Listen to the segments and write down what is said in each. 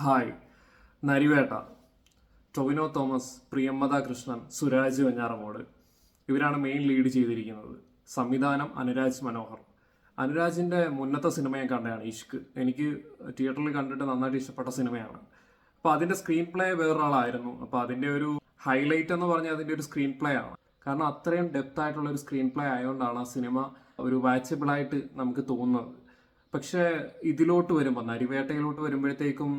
Hi. Narivetta, Tovino Thomas, Priyamvada Krishnan, Suraj Venjaramoodu ഇവരാണ് main lead ചെയ്തിരിക്കുന്നത്. സംവിധാനം അനുരാജ് മനോഹർ. അനുരാജിൻ്റെ മുന്നത്തെ സിനിമ ഞാൻ കണ്ടതാണ് ഇഷ്ക്. എനിക്ക് തിയേറ്ററിൽ കണ്ടിട്ട് നന്നായിട്ട് ഇഷ്ടപ്പെട്ട സിനിമയാണ്. അപ്പോൾ അതിൻ്റെ സ്ക്രീൻ പ്ലേ വേറൊരാളായിരുന്നു. അപ്പോൾ അതിൻ്റെ ഒരു ഹൈലൈറ്റ് എന്ന് പറഞ്ഞാൽ അതിൻ്റെ ഒരു സ്ക്രീൻ പ്ലേ ആണ്. കാരണം അത്രയും ഡെപ്ത് ആയിട്ടുള്ള ഒരു സ്ക്രീൻ പ്ലേ ആയതുകൊണ്ടാണ് ആ സിനിമ ഒരു വാച്ചബിളായിട്ട് നമുക്ക് തോന്നുന്നത്. പക്ഷേ ഇതിലോട്ട് വരുമ്പോൾ നരിവേട്ടയിലോട്ട് വരുമ്പോഴത്തേക്കും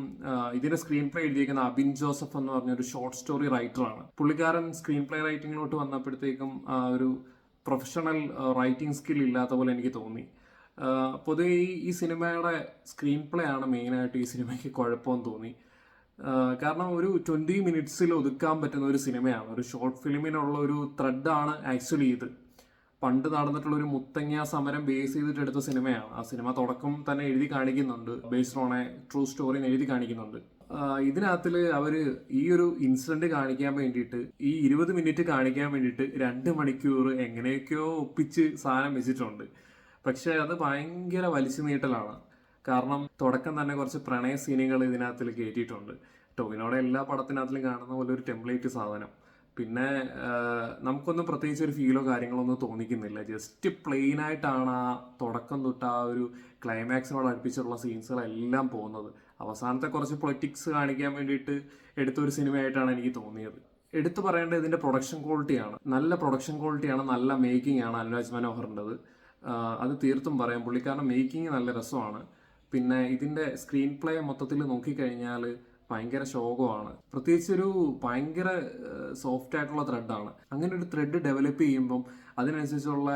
ഇതിന്റെ സ്ക്രീൻ പ്ലേ എഴുതിയിരിക്കുന്ന അബിൻ ജോസഫ് എന്ന് പറഞ്ഞ ഒരു ഷോർട്ട് സ്റ്റോറി റൈറ്ററാണ്. പുള്ളിക്കാരൻ സ്ക്രീൻ പ്ലേ റൈറ്റിങ്ങിലോട്ട് വന്നപ്പോഴത്തേക്കും ഒരു പ്രൊഫഷണൽ റൈറ്റിംഗ് സ്കിൽ ഇല്ലാത്ത പോലെ എനിക്ക് തോന്നി. പൊതുവെ ഈ സിനിമയുടെ സ്ക്രീൻ പ്ലേ ആണ് മെയിനായിട്ട് ഈ സിനിമയ്ക്ക് കുഴപ്പമെന്ന് തോന്നി. കാരണം ഒരു 20 മിനിറ്റ്സിൽ ഒതുക്കാൻ പറ്റുന്ന ഒരു സിനിമയാണ്. ഒരു ഷോർട്ട് ഫിലിമിനുള്ള ഒരു ത്രെഡാണ് ആക്ച്വലി ഇത്. പണ്ട് നടന്നിട്ടുള്ള ഒരു മുത്തങ്ങ സമരം ബേസ് ചെയ്തിട്ട് എടുത്ത സിനിമയാണ്. ആ സിനിമ തുടക്കം തന്നെ എഴുതി കാണിക്കുന്നുണ്ട്, based on A true story എഴുതി കാണിക്കുന്നുണ്ട്. ഇതിനകത്തിൽ അവർ ഈ ഒരു ഇൻസിഡന്റ് കാണിക്കാൻ വേണ്ടിയിട്ട് ഈ 20 മിനിറ്റ് കാണിക്കാൻ വേണ്ടിയിട്ട് 2 മണിക്കൂർ എങ്ങനെയൊക്കെയോ ഒപ്പിച്ച് സാധനം വെച്ചിട്ടുണ്ട്. പക്ഷെ അത് ഭയങ്കര വലിച്ചു നീട്ടലാണ്. കാരണം തുടക്കം തന്നെ കുറച്ച് പ്രണയ സീനുകൾ ഇതിനകത്തിൽ കയറ്റിയിട്ടുണ്ട്. ടൊവിനോടെ എല്ലാ പടത്തിനകത്തിലും കാണുന്ന പോലെ ഒരു ടെംപ്ലേറ്റ് സാധനം. പിന്നെ നമുക്കൊന്നും പ്രത്യേകിച്ച് ഒരു ഫീലോ കാര്യങ്ങളോ ഒന്നും തോന്നിക്കുന്നില്ല. ജസ്റ്റ് പ്ലെയിൻ ആയിട്ടാണ് ആ തുടക്കം തൊട്ട് ആ ഒരു ക്ലൈമാക്സിനോട് അടുപ്പിച്ചുള്ള സീൻസുകളെല്ലാം പോകുന്നത്. അവസാനത്തെ കുറച്ച് പൊളിറ്റിക്സ് കാണിക്കാൻ വേണ്ടിയിട്ട് എടുത്തൊരു സിനിമയായിട്ടാണ് എനിക്ക് തോന്നിയത്. എടുത്തു പറയേണ്ടത് ഇതിൻ്റെ പ്രൊഡക്ഷൻ ക്വാളിറ്റിയാണ്. നല്ല പ്രൊഡക്ഷൻ ക്വാളിറ്റിയാണ്, നല്ല മേക്കിംഗ് ആണ് അനുരാജ് മനോഹറിൻ്റെത്. അത് തീർത്തും പറയാം. പുള്ളിക്കാരൻ്റെ മേക്കിംഗ് നല്ല രസമാണ്. പിന്നെ ഇതിൻ്റെ സ്ക്രീൻ പ്ലേ മൊത്തത്തിൽ നോക്കിക്കഴിഞ്ഞാൽ ഭയങ്കര ശോകമാണ്. പ്രത്യേകിച്ച് ഒരു ഭയങ്കര സോഫ്റ്റ് ആയിട്ടുള്ള ത്രെഡാണ്. അങ്ങനെ ഒരു ത്രെഡ് ഡെവലപ്പ് ചെയ്യുമ്പം അതിനനുസരിച്ചുള്ള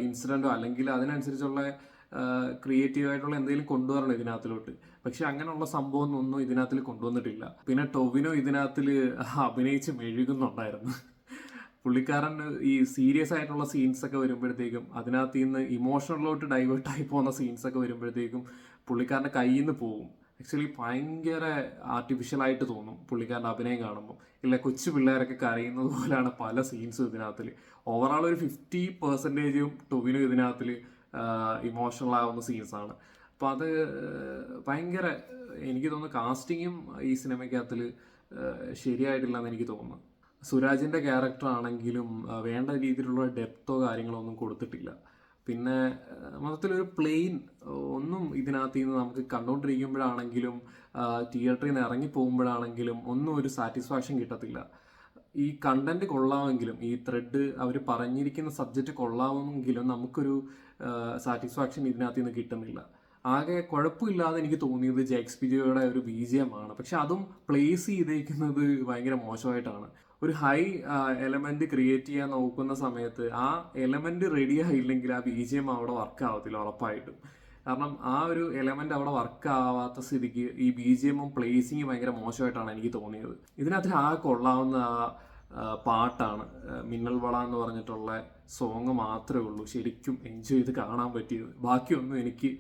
ഇൻസിഡൻറ്റോ അല്ലെങ്കിൽ അതിനനുസരിച്ചുള്ള ക്രിയേറ്റീവായിട്ടുള്ള എന്തെങ്കിലും കൊണ്ടുവരണം ഇതിനകത്തിലോട്ട്. പക്ഷെ അങ്ങനെയുള്ള സംഭവം ഒന്നും ഇതിനകത്തിൽ കൊണ്ടുവന്നിട്ടില്ല. പിന്നെ ടൊവിനോ ഇതിനകത്തിൽ അഭിനയിച്ച് മെഴുകുന്നുണ്ടായിരുന്നു. പുള്ളിക്കാരൻ ഈ സീരിയസ് ആയിട്ടുള്ള സീൻസ് ഒക്കെ വരുമ്പോഴത്തേക്കും അതിനകത്ത് നിന്ന് ഇമോഷണലിലോട്ട് ഡൈവേർട്ടായി പോകുന്ന സീൻസ് ഒക്കെ വരുമ്പോഴത്തേക്കും പുള്ളിക്കാരൻ്റെ കയ്യിൽ നിന്ന് പോകും. ആക്ച്വലി ഭയങ്കര ആർട്ടിഫിഷ്യലായിട്ട് തോന്നും പുള്ളിക്കാരൻ്റെ അഭിനയം കാണുമ്പോൾ. ഇല്ല, കൊച്ചു പിള്ളേരൊക്കെ കരയുന്നത് പോലെയാണ് പല സീൻസും ഇതിനകത്തിൽ. ഓവറോൾ ഒരു 50% ടൊവിനോ ഇതിനകത്തിൽ ഇമോഷണൽ ആവുന്ന സീൻസാണ്. അപ്പോൾ അത് ഭയങ്കര, എനിക്ക് തോന്നുന്നു കാസ്റ്റിങ്ങും ഈ സിനിമയ്ക്കകത്തിൽ ശരിയായിട്ടില്ലെന്ന് എനിക്ക് തോന്നുന്നു. സുരാജിൻ്റെ ക്യാരക്ടർ ആണെങ്കിലും വേണ്ട രീതിയിലുള്ള ഡെപ്തോ കാര്യങ്ങളോ ഒന്നും കൊടുത്തിട്ടില്ല. പിന്നെ മൊത്തത്തിലൊരു പ്ലെയിൻ ഒന്നും ഇതിനകത്ത് നിന്ന് നമുക്ക് കണ്ടുകൊണ്ടിരിക്കുമ്പോഴാണെങ്കിലും തിയേറ്ററിൽ നിന്ന് ഇറങ്ങി പോകുമ്പോഴാണെങ്കിലും ഒന്നും ഒരു സാറ്റിസ്ഫാക്ഷൻ കിട്ടത്തില്ല. ഈ കണ്ടന്റ് കൊള്ളാമെങ്കിലും ഈ ത്രെഡ് അവർ പറഞ്ഞിരിക്കുന്ന സബ്ജക്റ്റ് കൊള്ളാമെങ്കിലും നമുക്കൊരു സാറ്റിസ്ഫാക്ഷൻ ഇതിനകത്ത് നിന്ന് കിട്ടുന്നില്ല. ആകെ കുഴപ്പമില്ലാതെ എനിക്ക് തോന്നിയത് ജെക്സ്പിജിയുടെ ഒരു BGM ആണ്. പക്ഷെ അതും പ്ലേസ് ചെയ്തേക്കുന്നത് ഭയങ്കര മോശമായിട്ടാണ്. ഒരു ഹൈ എലമെന്റ് ക്രിയേറ്റ് ചെയ്യാൻ നോക്കുന്ന സമയത്ത് ആ എലമെന്റ് റെഡി ആയില്ലെങ്കിൽ ആ BGM അവിടെ വർക്ക് ആവത്തില്ല ഉറപ്പായിട്ടും. കാരണം ആ ഒരു എലമെന്റ് അവിടെ വർക്ക് ആവാത്ത സ്ഥിതിക്ക് ഈ BGM-ഉം പ്ലേസിങ്ങും ഭയങ്കര മോശമായിട്ടാണ് എനിക്ക് തോന്നിയത്. ഇതിനകത്ത് ആ കൊള്ളാവുന്ന പാട്ടാണ് മിന്നൽ വള എന്ന് പറഞ്ഞിട്ടുള്ള സോങ് മാത്രമേ ഉള്ളൂ ശരിക്കും എൻജോയ് ചെയ്ത് കാണാൻ പറ്റിയത്. ബാക്കിയൊന്നും എനിക്ക്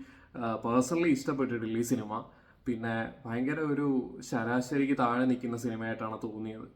പേഴ്സണലി ഇഷ്ടപ്പെട്ടിട്ടില്ല ഈ സിനിമ. പിന്നെ ഭയങ്കര ഒരു ശരാശരിക്ക് താഴെ നിൽക്കുന്ന സിനിമയായിട്ടാണ് തോന്നിയത്.